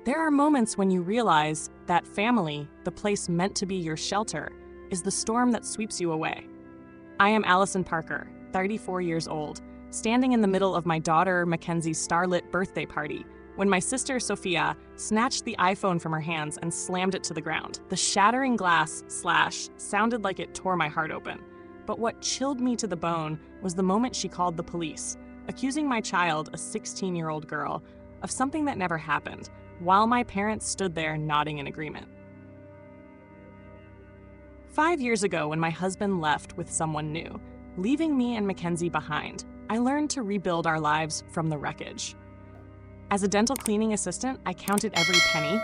There are moments when you realize that family, the place meant to be your shelter, is the storm that sweeps you away. I am Allison Parker, 34 years old, standing in the middle of my daughter Mackenzie's starlit birthday party when my sister Sophia snatched the iPhone from her hands and slammed it to the ground. The shattering glass slash sounded like it tore my heart open. But what chilled me to the bone was the moment she called the police, accusing my child, a 16-year-old girl, of something that never happened, while my parents stood there nodding in agreement. 5 years ago, when my husband left with someone new, leaving me and Mackenzie behind, I learned to rebuild our lives from the wreckage. As a dental cleaning assistant, I counted every penny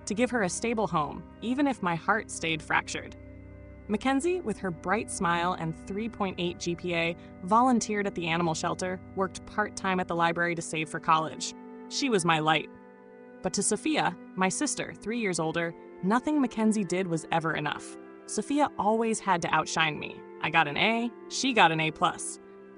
to give her a stable home, even if my heart stayed fractured. Mackenzie, with her bright smile and 3.8 GPA, volunteered at the animal shelter, worked part-time at the library to save for college. She was my light. But to Sophia, my sister, 3 years older, nothing Mackenzie did was ever enough. Sophia always had to outshine me. I got an A, she got an A+.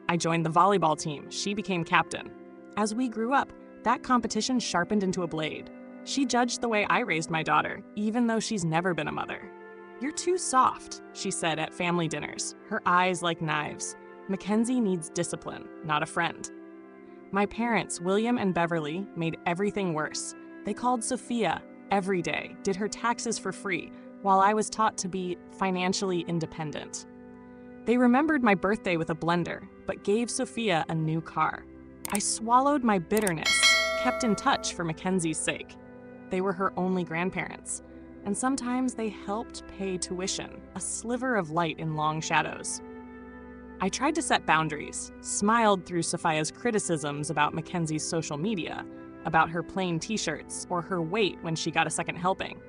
I joined the volleyball team, she became captain. As we grew up, that competition sharpened into a blade. She judged the way I raised my daughter, even though she's never been a mother. "You're too soft," she said at family dinners, her eyes like knives. "Mackenzie needs discipline, not a friend." My parents, William and Beverly, made everything worse. They called Sophia every day, did her taxes for free, while I was taught to be financially independent. They remembered my birthday with a blender, but gave Sophia a new car. I swallowed my bitterness, kept in touch for Mackenzie's sake. They were her only grandparents, and sometimes they helped pay tuition, a sliver of light in long shadows. I tried to set boundaries, smiled through Sophia's criticisms about Mackenzie's social media, about her plain t-shirts or her weight when she got a second helping.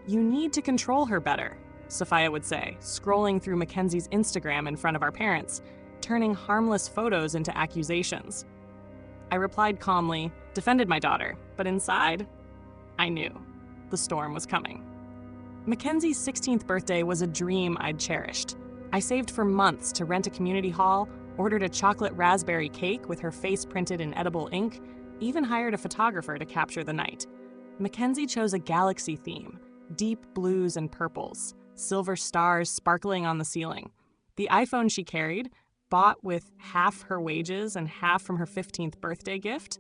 "You need to control her better," Sophia would say, scrolling through Mackenzie's Instagram in front of our parents, turning harmless photos into accusations. I replied calmly, defended my daughter, but inside, I knew the storm was coming. Mackenzie's 16th birthday was a dream I'd cherished. I saved for months to rent a community hall, ordered a chocolate raspberry cake with her face printed in edible ink, even hired a photographer to capture the night. Mackenzie chose a galaxy theme, deep blues and purples, silver stars sparkling on the ceiling. The iPhone she carried, bought with half her wages and half from her 15th birthday gift,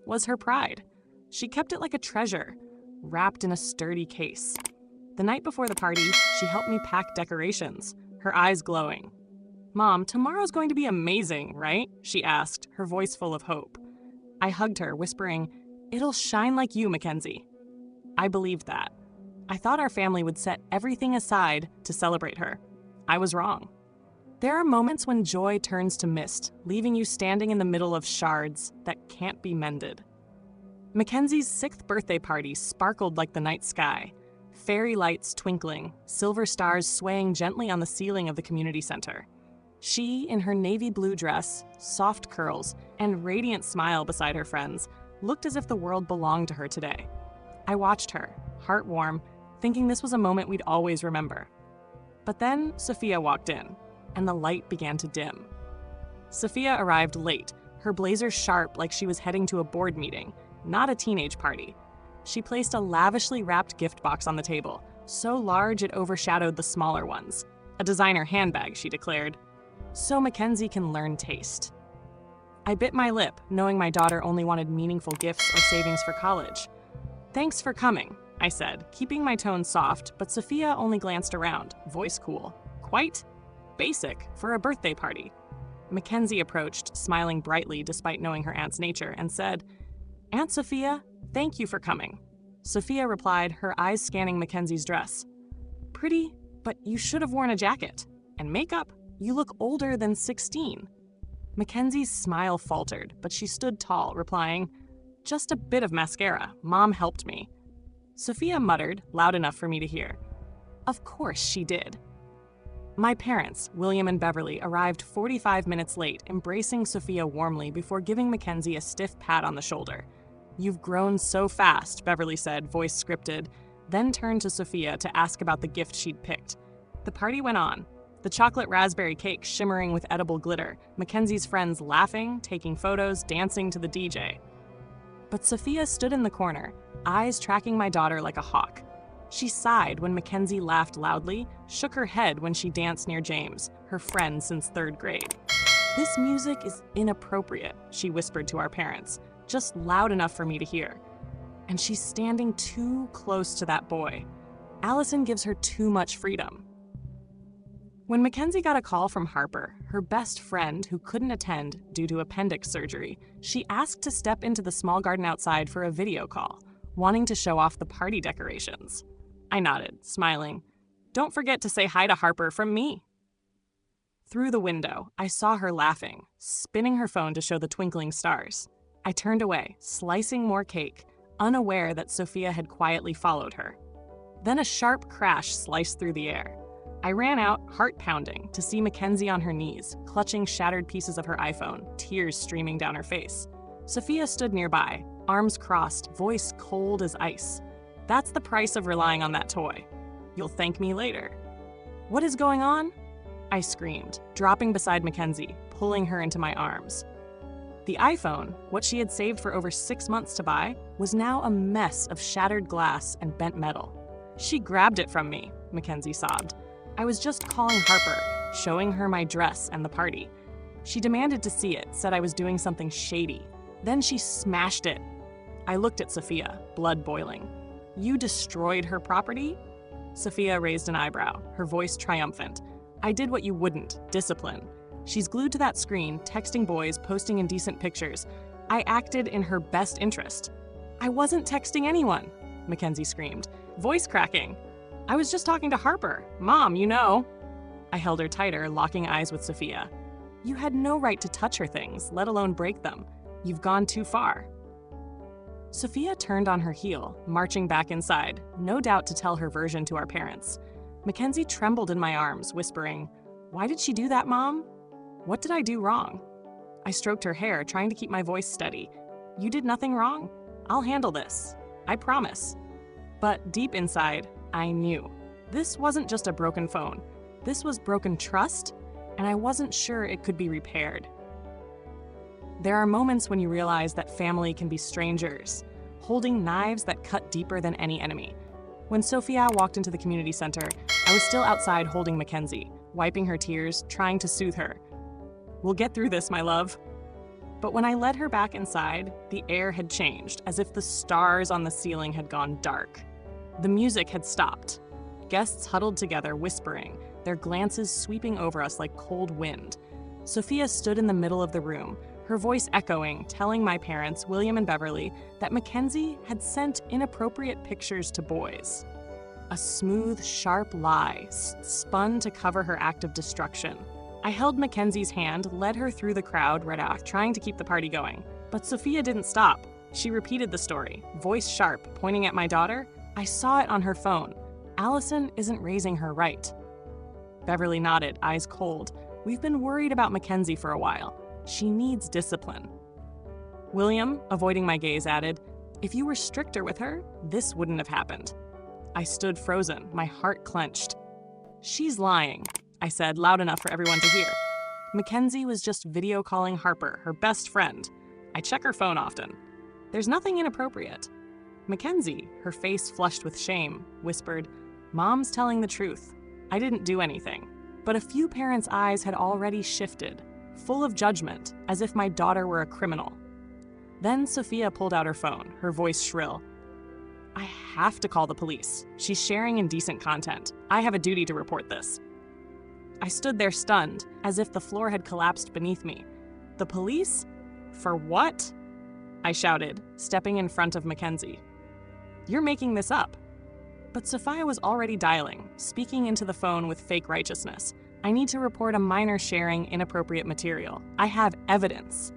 was her pride. She kept it like a treasure, wrapped in a sturdy case. The night before the party, she helped me pack decorations, her eyes glowing. "Mom, tomorrow's going to be amazing, right?" she asked, her voice full of hope. I hugged her, whispering, "It'll shine like you, Mackenzie." I believed that. I thought our family would set everything aside to celebrate her. I was wrong. There are moments when joy turns to mist, leaving you standing in the middle of shards that can't be mended. Mackenzie's 6th birthday party sparkled like the night sky, fairy lights twinkling, silver stars swaying gently on the ceiling of the community center. She, in her navy blue dress, soft curls, and radiant smile beside her friends, looked as if the world belonged to her today. I watched her, heart warm, thinking this was a moment we'd always remember. But then Sophia walked in, and the light began to dim. Sophia arrived late, her blazer sharp like she was heading to a board meeting, not a teenage party. She placed a lavishly wrapped gift box on the table, so large it overshadowed the smaller ones. A designer handbag, she declared. "So Mackenzie can learn taste." I bit my lip, knowing my daughter only wanted meaningful gifts or savings for college. "Thanks for coming," I said, keeping my tone soft, but Sophia only glanced around, voice cool. Quite basic for a birthday party. Mackenzie approached, smiling brightly despite knowing her aunt's nature, and said, "Aunt Sophia, thank you for coming." Sophia replied, her eyes scanning Mackenzie's dress. "Pretty, but you should have worn a jacket. And makeup, you look older than 16. Mackenzie's smile faltered, but she stood tall, replying, "Just a bit of mascara. Mom helped me." Sophia muttered, loud enough for me to hear, "Of course she did." My parents, William and Beverly, arrived 45 minutes late, embracing Sophia warmly before giving Mackenzie a stiff pat on the shoulder. "You've grown so fast," Beverly said, voice scripted, then turned to Sophia to ask about the gift she'd picked. The party went on, the chocolate raspberry cake shimmering with edible glitter, Mackenzie's friends laughing, taking photos, dancing to the DJ. But Sophia stood in the corner, eyes tracking my daughter like a hawk. She sighed when Mackenzie laughed loudly, shook her head when she danced near James, her friend since 3rd grade. "This music is inappropriate," she whispered to our parents, just loud enough for me to hear. And she's standing too close to that boy. Allison gives her too much freedom. When Mackenzie got a call from Harper, her best friend who couldn't attend due to appendix surgery, she asked to step into the small garden outside for a video call, wanting to show off the party decorations. I nodded, smiling. "Don't forget to say hi to Harper from me." Through the window, I saw her laughing, spinning her phone to show the twinkling stars. I turned away, slicing more cake, unaware that Sophia had quietly followed her. Then a sharp crash sliced through the air. I ran out, heart pounding, to see Mackenzie on her knees, clutching shattered pieces of her iPhone, tears streaming down her face. Sophia stood nearby, arms crossed, voice cold as ice. "That's the price of relying on that toy. You'll thank me later." "What is going on?" I screamed, dropping beside Mackenzie, pulling her into my arms. The iPhone, what she had saved for over 6 months to buy, was now a mess of shattered glass and bent metal. "She grabbed it from me," Mackenzie sobbed. "I was just calling Harper, showing her my dress and the party. She demanded to see it, said I was doing something shady. Then she smashed it." I looked at Sophia, blood boiling. "You destroyed her property?" Sophia raised an eyebrow, her voice triumphant. "I did what you wouldn't, discipline. She's glued to that screen, texting boys, posting indecent pictures. I acted in her best interest." "I wasn't texting anyone," Mackenzie screamed, voice cracking. "I was just talking to Harper. Mom, you know." I held her tighter, locking eyes with Sophia. "You had no right to touch her things, let alone break them. You've gone too far." Sophia turned on her heel, marching back inside, no doubt to tell her version to our parents. Mackenzie trembled in my arms, whispering, "Why did she do that, Mom? What did I do wrong?" I stroked her hair, trying to keep my voice steady. "You did nothing wrong. I'll handle this. I promise." But deep inside, I knew. This wasn't just a broken phone. This was broken trust, and I wasn't sure it could be repaired. There are moments when you realize that family can be strangers, holding knives that cut deeper than any enemy. When Sophia walked into the community center, I was still outside holding Mackenzie, wiping her tears, trying to soothe her. "We'll get through this, my love." But when I led her back inside, the air had changed, as if the stars on the ceiling had gone dark. The music had stopped. Guests huddled together, whispering, their glances sweeping over us like cold wind. Sophia stood in the middle of the room, her voice echoing, telling my parents, William and Beverly, that Mackenzie had sent inappropriate pictures to boys. A smooth, sharp lie spun to cover her act of destruction. I held Mackenzie's hand, led her through the crowd, trying to keep the party going. But Sophia didn't stop. She repeated the story, voice sharp, pointing at my daughter. I saw it on her phone. Allison isn't raising her right. Beverly nodded, eyes cold. We've been worried about Mackenzie for a while. She needs discipline. William, avoiding my gaze, added, "If you were stricter with her, this wouldn't have happened." I stood frozen, my heart clenched. "She's lying," I said, loud enough for everyone to hear. Mackenzie was just video calling Harper, her best friend. I check her phone often. There's nothing inappropriate. Mackenzie, her face flushed with shame, whispered, "Mom's telling the truth. I didn't do anything." But a few parents' eyes had already shifted, full of judgment, as if my daughter were a criminal. Then Sophia pulled out her phone, her voice shrill. "I have to call the police. She's sharing indecent content. I have a duty to report this." I stood there stunned, as if the floor had collapsed beneath me. "The police? For what?" I shouted, stepping in front of Mackenzie. "You're making this up." But Sophia was already dialing, speaking into the phone with fake righteousness. "I need to report a minor sharing inappropriate material. I have evidence."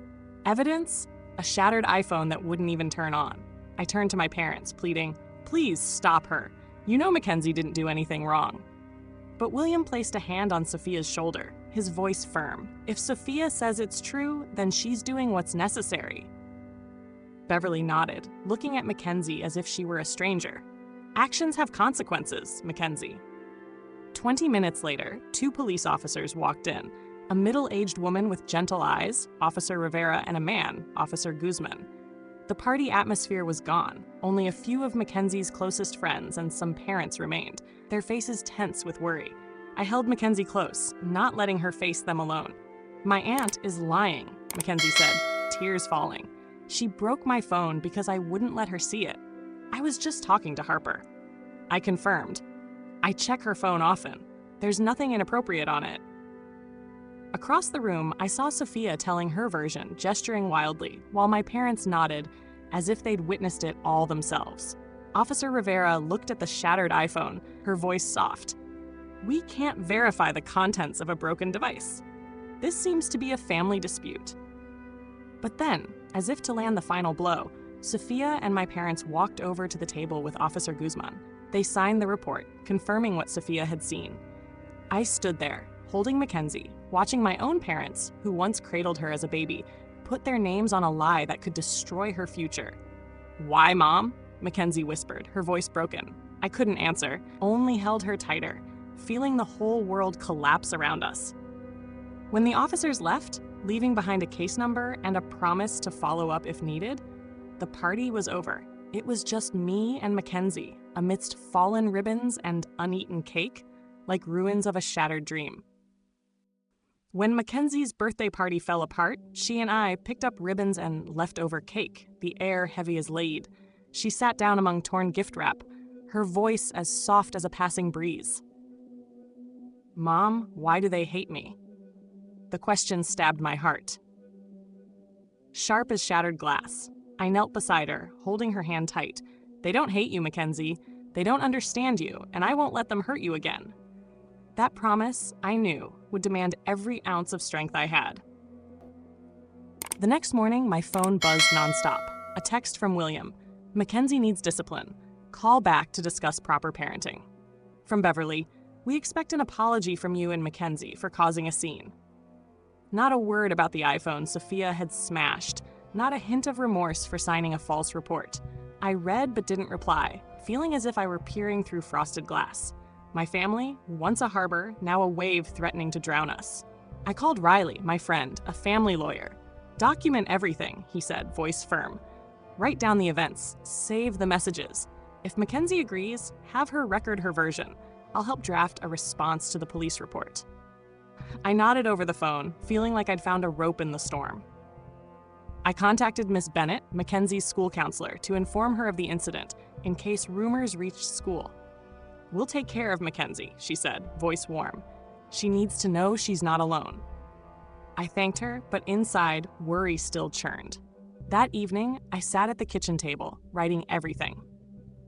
Evidence? A shattered iPhone that wouldn't even turn on. I turned to my parents, pleading, "Please stop her. You know Mackenzie didn't do anything wrong." But William placed a hand on Sophia's shoulder, his voice firm. "If Sophia says it's true, then she's doing what's necessary." Beverly nodded, looking at Mackenzie as if she were a stranger. "Actions have consequences, Mackenzie." 20 minutes later, 2 police officers walked in, a middle-aged woman with gentle eyes, Officer Rivera, and a man, Officer Guzman. The party atmosphere was gone. Only a few of Mackenzie's closest friends and some parents remained, their faces tense with worry. I held Mackenzie close, not letting her face them alone. "My aunt is lying," Mackenzie said, tears falling. "She broke my phone because I wouldn't let her see it. I was just talking to Harper." I confirmed. "I check her phone often. There's nothing inappropriate on it." Across the room, I saw Sophia telling her version, gesturing wildly, while my parents nodded, as if they'd witnessed it all themselves. Officer Rivera looked at the shattered iPhone, her voice soft. "We can't verify the contents of a broken device. This seems to be a family dispute." But then, as if to land the final blow, Sophia and my parents walked over to the table with Officer Guzman. They signed the report, confirming what Sophia had seen. I stood there, holding Mackenzie, watching my own parents, who once cradled her as a baby, put their names on a lie that could destroy her future. "Why, Mom?" Mackenzie whispered, her voice broken. I couldn't answer, only held her tighter, feeling the whole world collapse around us. When the officers left, leaving behind a case number and a promise to follow up if needed, the party was over. It was just me and Mackenzie, amidst fallen ribbons and uneaten cake, like ruins of a shattered dream. When Mackenzie's birthday party fell apart, she and I picked up ribbons and leftover cake, the air heavy as lead. She sat down among torn gift wrap, her voice as soft as a passing breeze. "Mom, why do they hate me?" The question stabbed my heart. Sharp as shattered glass, I knelt beside her, holding her hand tight. "They don't hate you, Mackenzie. They don't understand you, and I won't let them hurt you again." That promise, I knew, would demand every ounce of strength I had. The next morning, my phone buzzed nonstop. A text from William. "Mackenzie needs discipline. Call back to discuss proper parenting." From Beverly. "We expect an apology from you and Mackenzie for causing a scene." Not a word about the iPhone Sophia had smashed, not a hint of remorse for signing a false report. I read but didn't reply, feeling as if I were peering through frosted glass. My family, once a harbor, now a wave threatening to drown us. I called Riley, my friend, a family lawyer. "Document everything," he said, voice firm. "Write down the events, save the messages. If Mackenzie agrees, have her record her version. I'll help draft a response to the police report." I nodded over the phone, feeling like I'd found a rope in the storm. I contacted Miss Bennett, Mackenzie's school counselor, to inform her of the incident, in case rumors reached school. "We'll take care of Mackenzie," she said, voice warm. "She needs to know she's not alone." I thanked her, but inside, worry still churned. That evening, I sat at the kitchen table, writing everything.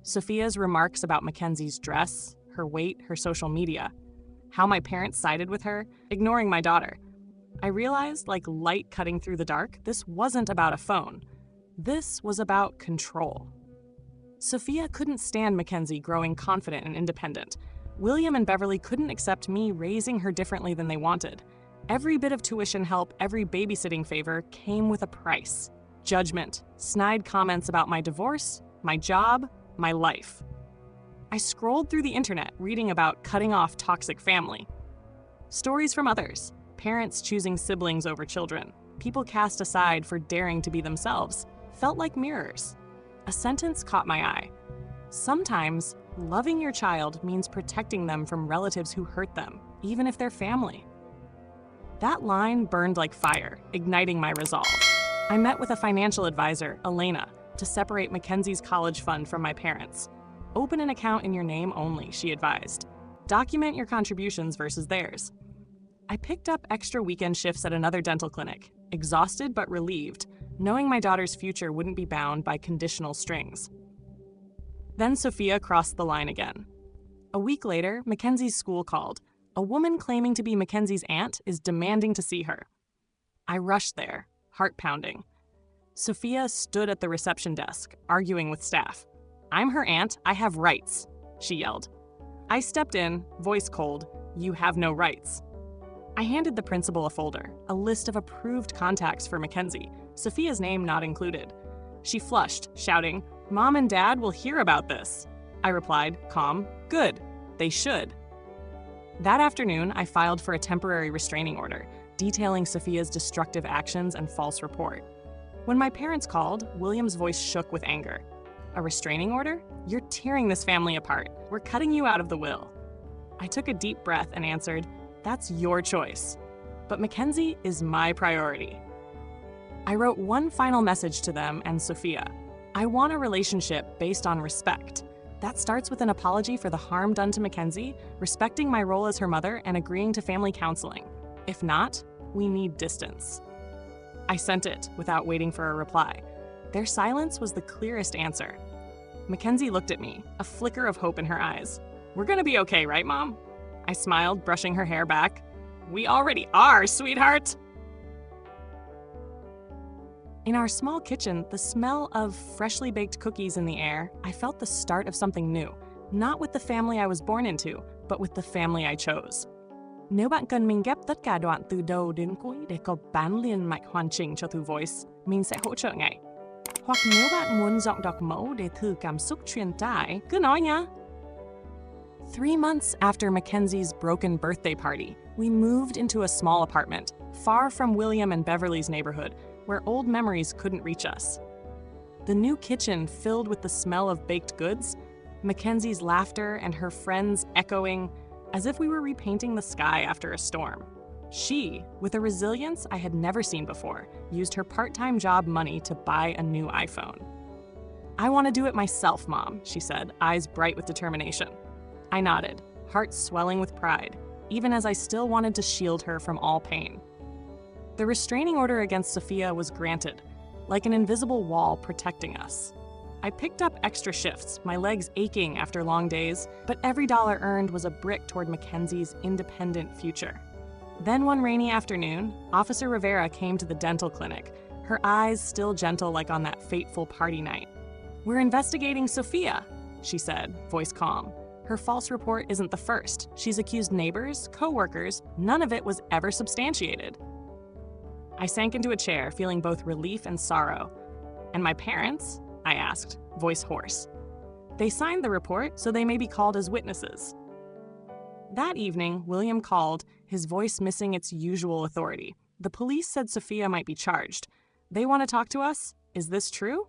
Sophia's remarks about Mackenzie's dress, her weight, her social media, how my parents sided with her, ignoring my daughter. I realized, like light cutting through the dark, this wasn't about a phone. This was about control. Sophia couldn't stand Mackenzie growing confident and independent. William and Beverly couldn't accept me raising her differently than they wanted. Every bit of tuition help, every babysitting favor came with a price. Judgment, snide comments about my divorce, my job, my life. I scrolled through the internet reading about cutting off toxic family. Stories from others, parents choosing siblings over children, people cast aside for daring to be themselves, felt like mirrors. A sentence caught my eye. Sometimes, loving your child means protecting them from relatives who hurt them, even if they're family. That line burned like fire, igniting my resolve. I met with a financial advisor, Elena, to separate Mackenzie's college fund from my parents. "Open an account in your name only," she advised. "Document your contributions versus theirs." I picked up extra weekend shifts at another dental clinic, exhausted but relieved, knowing my daughter's future wouldn't be bound by conditional strings. Then Sophia crossed the line again. A week later, Mackenzie's school called. A woman claiming to be Mackenzie's aunt is demanding to see her. I rushed there, heart pounding. Sophia stood at the reception desk, arguing with staff. "I'm her aunt, I have rights," she yelled. I stepped in, voice cold. "You have no rights." I handed the principal a folder, a list of approved contacts for Mackenzie, Sophia's name not included. She flushed, shouting, "Mom and Dad will hear about this." I replied, calm, "Good, they should." That afternoon, I filed for a temporary restraining order, detailing Sophia's destructive actions and false report. When my parents called, William's voice shook with anger. A restraining order? You're tearing this family apart. We're cutting you out of the will. I took a deep breath and answered, that's your choice. But Mackenzie is my priority. I wrote one final message to them and Sophia. I want a relationship based on respect. That starts with an apology for the harm done to Mackenzie, respecting my role as her mother, and agreeing to family counseling. If not, we need distance. I sent it without waiting for a reply. Their silence was the clearest answer. Mackenzie looked at me, a flicker of hope in her eyes. We're gonna be okay, right, Mom? I smiled, brushing her hair back. We already are, sweetheart! In our small kitchen, the smell of freshly baked cookies in the air, I felt the start of something new. Not with the family I was born into, but with the family I chose. Nếu bạn cần mình ghép tất cả đoạn từ đầu đến cuối để có bán liền mạch hoàn chỉnh cho thư voice, mình sẽ hỗ trợ ngay. Hoặc nếu bạn muốn giọng đọc mẫu để thử cảm xúc truyền tải, cứ nói nhá. 3 months after Mackenzie's broken birthday party, we moved into a small apartment, far from William and Beverly's neighborhood, where old memories couldn't reach us. The new kitchen filled with the smell of baked goods, Mackenzie's laughter and her friends echoing, as if we were repainting the sky after a storm. She, with a resilience I had never seen before, used her part-time job money to buy a new iPhone. I want to do it myself, Mom, she said, eyes bright with determination. I nodded, heart swelling with pride, even as I still wanted to shield her from all pain. The restraining order against Sophia was granted, like an invisible wall protecting us. I picked up extra shifts, my legs aching after long days, but every dollar earned was a brick toward Mackenzie's independent future. Then one rainy afternoon, Officer Rivera came to the dental clinic, her eyes still gentle like on that fateful party night. We're investigating Sophia, she said, voice calm. Her false report isn't the first. She's accused neighbors, co-workers, none of it was ever substantiated. I sank into a chair, feeling both relief and sorrow. And my parents? I asked, voice hoarse. They signed the report, so they may be called as witnesses. That evening, William called, his voice missing its usual authority. The police said Sophia might be charged. They want to talk to us? Is this true?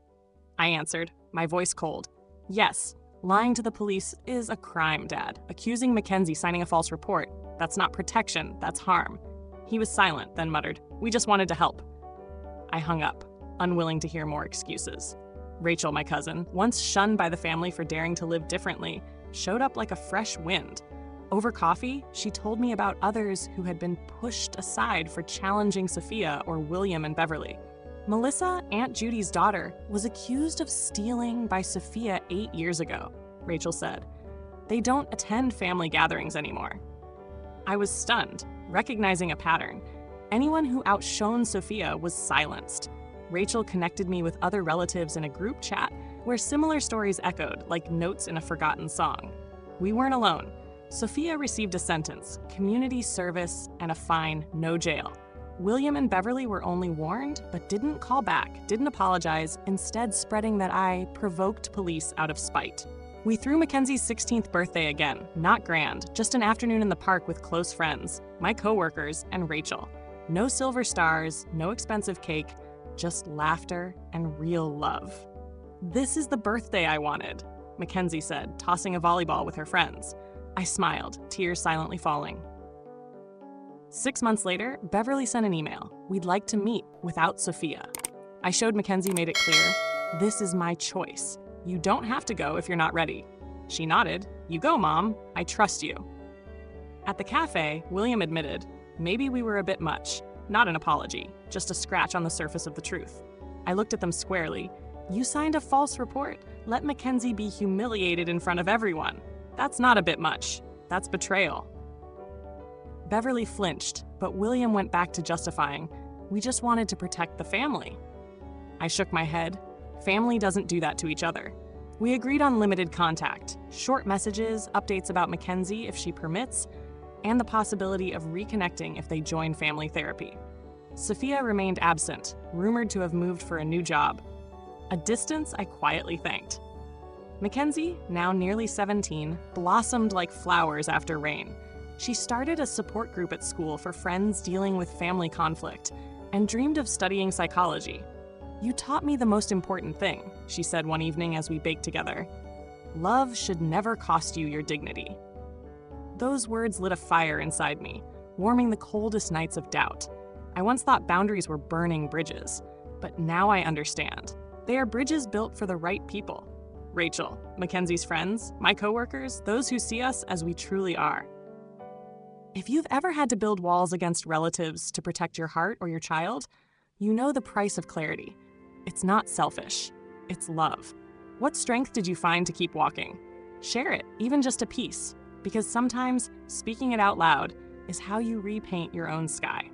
I answered, my voice cold. Yes, lying to the police is a crime, Dad. Accusing Mackenzie signing a false report. That's not protection, that's harm. He was silent, then muttered, we just wanted to help. I hung up, unwilling to hear more excuses. Rachel, my cousin, once shunned by the family for daring to live differently, showed up like a fresh wind. Over coffee, she told me about others who had been pushed aside for challenging Sophia or William and Beverly. Melissa, Aunt Judy's daughter, was accused of stealing by Sophia 8 years ago, Rachel said. They don't attend family gatherings anymore. I was stunned, recognizing a pattern. Anyone who outshone Sophia was silenced. Rachel connected me with other relatives in a group chat where similar stories echoed, like notes in a forgotten song. We weren't alone. Sophia received a sentence, community service, and a fine, no jail. William and Beverly were only warned, but didn't call back, didn't apologize, instead spreading that I provoked police out of spite. We threw Mackenzie's 16th birthday again, not grand, just an afternoon in the park with close friends, my coworkers, and Rachel. No silver stars, no expensive cake, just laughter and real love. This is the birthday I wanted, Mackenzie said, tossing a volleyball with her friends. I smiled, tears silently falling. 6 months later, Beverly sent an email. We'd like to meet without Sophia. I showed Mackenzie made it clear, this is my choice. You don't have to go if you're not ready. She nodded. You go, Mom. I trust you. At the cafe, William admitted, maybe we were a bit much. Not an apology, just a scratch on the surface of the truth. I looked at them squarely. You signed a false report. Let Mackenzie be humiliated in front of everyone. That's not a bit much. That's betrayal. Beverly flinched, but William went back to justifying. We just wanted to protect the family. I shook my head. Family doesn't do that to each other. We agreed on limited contact, short messages, updates about Mackenzie if she permits, and the possibility of reconnecting if they join family therapy. Sophia remained absent, rumored to have moved for a new job. A distance I quietly thanked. Mackenzie, now nearly 17, blossomed like flowers after rain. She started a support group at school for friends dealing with family conflict and dreamed of studying psychology. "You taught me the most important thing," she said one evening as we baked together. "Love should never cost you your dignity." Those words lit a fire inside me, warming the coldest nights of doubt. I once thought boundaries were burning bridges, but now I understand. They are bridges built for the right people. Rachel, Mackenzie's friends, my coworkers, those who see us as we truly are. If you've ever had to build walls against relatives to protect your heart or your child, you know the price of clarity. It's not selfish, it's love. What strength did you find to keep walking? Share it, even just a piece, because sometimes speaking it out loud is how you repaint your own sky.